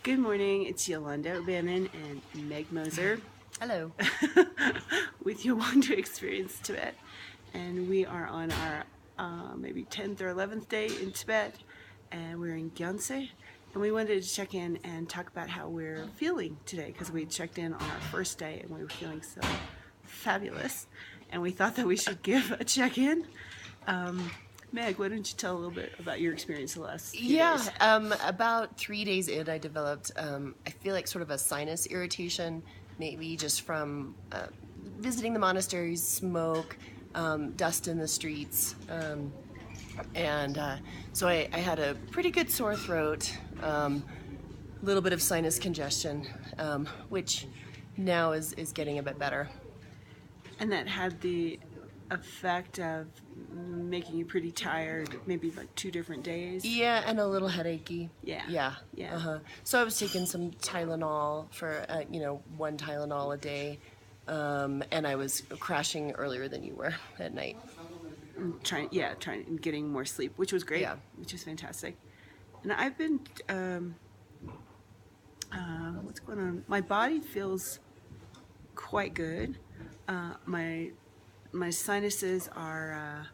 Good morning, it's Yolanda O'Bannon and Meg Moser Hello. with Yolanda Experience Tibet. And we are on our maybe 10th or 11th day in Tibet, and we're in Gyantse. And we wanted to check in and talk about how we're feeling today because we checked in on our first day and we were feeling so fabulous. And we thought that we should give a check in. Meg, why don't you tell a little bit about your experience the last few days? About 3 days in, I developed, I feel like sort of a sinus irritation, maybe just from visiting the monasteries, smoke, dust in the streets. So I had a pretty good sore throat, a little bit of sinus congestion, which now is getting a bit better. And that had the effect of making you pretty tired, maybe like 2 different days. Yeah, and a little headachy. Yeah. Yeah. So I was taking some Tylenol for, one Tylenol a day, and I was crashing earlier than you were at night. Trying and getting more sleep, which was great. Yeah. Which was fantastic. And I've been, what's going on? My body feels quite good. My sinuses are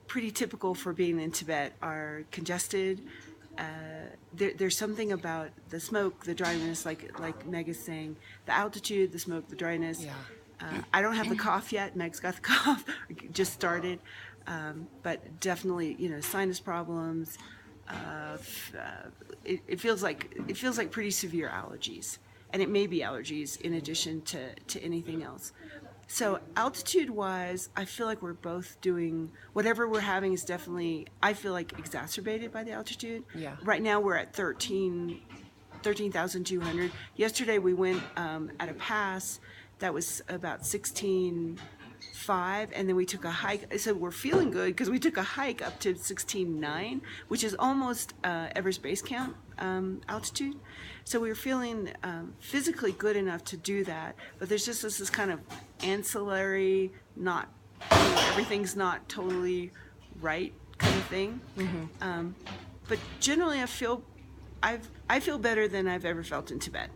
pretty typical for being in Tibet, are congested. There's something about the smoke, the dryness, like Meg is saying, the altitude, the smoke, the dryness. Yeah. I don't have the cough yet. Meg's got the cough, just started, but definitely, sinus problems. It feels like pretty severe allergies, and it may be allergies in addition to anything else. So altitude-wise, I feel like we're both doing whatever we're having is definitely, I feel like, exacerbated by the altitude. Yeah. Right now we're at 13,200. Yesterday we went at a pass that was about 16,500, and then we took a hike. So we're feeling good because we took a hike up to 16,900, which is almost Everest Base Camp altitude. So we were feeling physically good enough to do that, but there's just this kind of ancillary, not everything's not totally right kind of thing. Mm-hmm. But generally, I feel better than I've ever felt in Tibet.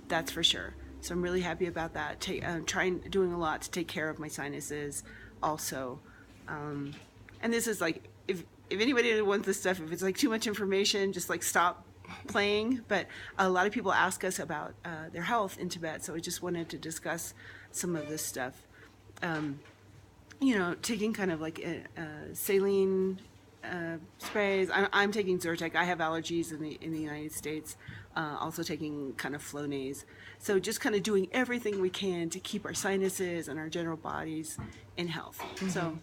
That's for sure. So I'm really happy about that. Doing a lot to take care of my sinuses, also. And this is like, if anybody wants this stuff, if it's like too much information, just like stop playing. But a lot of people ask us about their health in Tibet, so I just wanted to discuss some of this stuff. Taking kind of like saline sprays. I'm taking Zyrtec. I have allergies in the United States. Also taking kind of Flonase. So just kind of doing everything we can to keep our sinuses and our general bodies in health. Mm-hmm. So.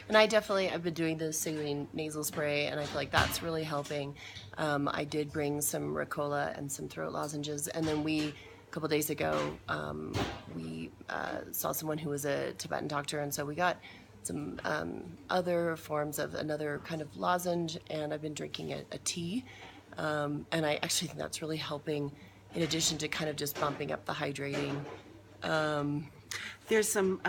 And I've been doing the saline nasal spray, and I feel like that's really helping. I did bring some Ricola and some throat lozenges, and then a couple days ago, we saw someone who was a Tibetan doctor, and so we got some other forms of another kind of lozenge, and I've been drinking a tea, and I actually think that's really helping, in addition to kind of just bumping up the hydrating. There's some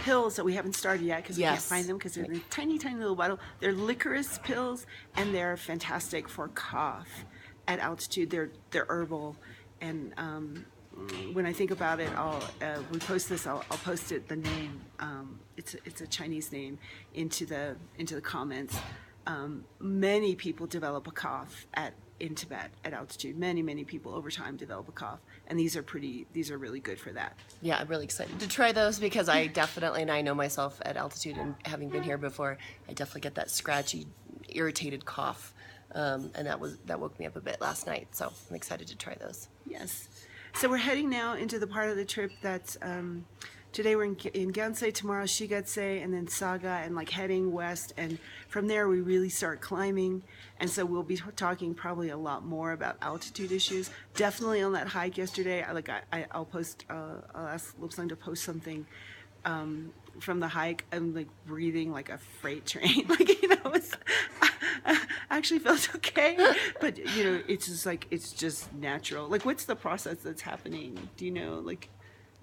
pills that we haven't started yet because we can't Yes. find them because they're in a tiny, tiny little bottle. They're licorice pills, and they're fantastic for cough at altitude. They're herbal, and when I think about it, we post this. I'll post it. The name. It's a Chinese name into the comments. Many people develop a cough in Tibet at altitude. Many people over time develop a cough, and these are really good for that. Yeah, I'm really excited to try those because I definitely, and I know myself at altitude and having been here before, I definitely get that scratchy, irritated cough, and that woke me up a bit last night. So I'm excited to try those. Yes. So we're heading now into the part of the trip that's today we're in Gyantse, tomorrow Shigatse, and then Saga, and like heading west, and from there we really start climbing, and so we'll be talking probably a lot more about altitude issues. Definitely on that hike yesterday, I'll ask Lipsang to post something from the hike. I'm like breathing like a freight train, I actually felt okay, but it's just natural. Like, what's the process that's happening? Do you know, like?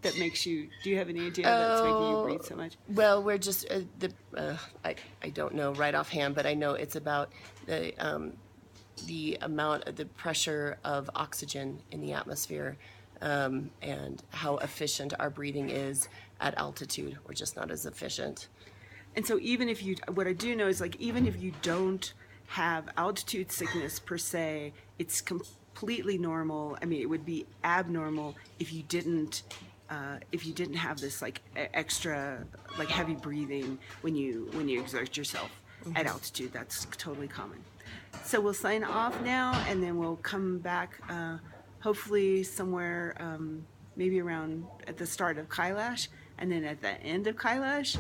that makes you? Do you have any idea that's making you breathe so much? Well, we're just I don't know right offhand, but I know it's about the amount of the pressure of oxygen in the atmosphere, and how efficient our breathing is at altitude. We're just not as efficient. And so even if you, what I do know is like, even if you don't have altitude sickness per se, it's completely normal. I mean, it would be abnormal if you didn't have this like extra like heavy breathing when you exert yourself at altitude. That's totally common. So we'll sign off now, and then we'll come back hopefully somewhere maybe around at the start of Kailash, and then at the end of Kailash,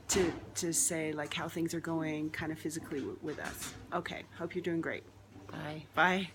to say like how things are going kind of physically with us. Okay, hope you're doing great. Bye. Bye.